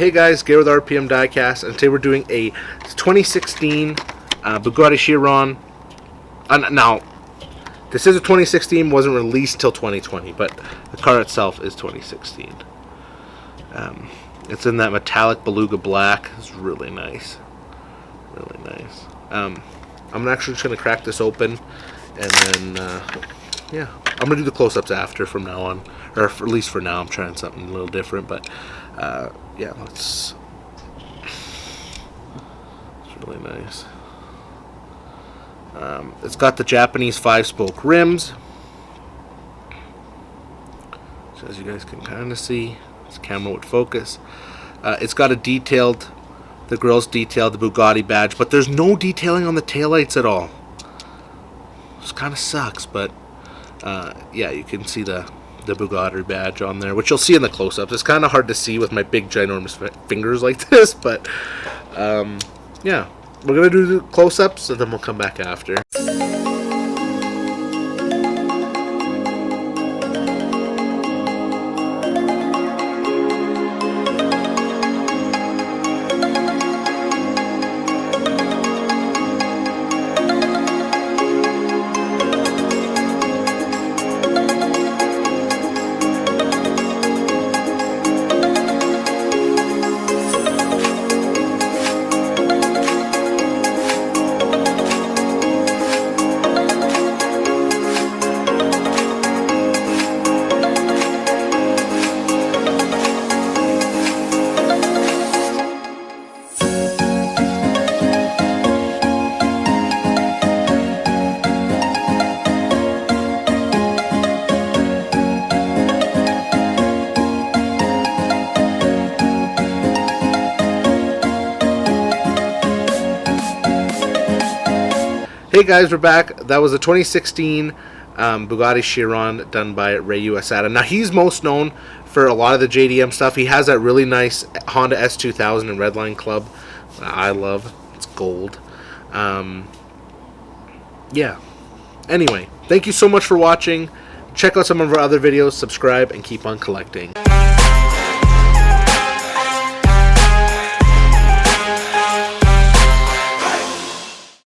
Hey guys, Gary with RPM Diecast, and today we're doing a 2016 Bugatti Chiron. Now, this is a 2016, wasn't released till 2020, but the car itself is 2016. It's in that metallic beluga black. It's really nice, really nice. I'm actually just gonna crack this open, and then yeah, I'm gonna do the close-ups after from now on, or at least for now. I'm trying something a little different, but yeah, it's really nice. It's got the Japanese 5-spoke rims, so as you guys can kind of see, this camera would focus. It's got the grille's detailed, the Bugatti badge, but there's no detailing on the taillights at all. This kind of sucks, but yeah, you can see the Bugatti badge on there, which you'll see in the close-ups. It's kind of hard to see with my big ginormous fingers like this, but yeah, we're gonna do the close-ups and then we'll come back after. Hey guys, we're back. That was a 2016 Bugatti Chiron done by Ray Asada. Now he's most known for a lot of the JDM stuff. He has that really nice Honda S2000 and Redline Club I love. It's gold. Yeah. Anyway, thank you so much for watching. Check out some of our other videos, subscribe, and keep on collecting.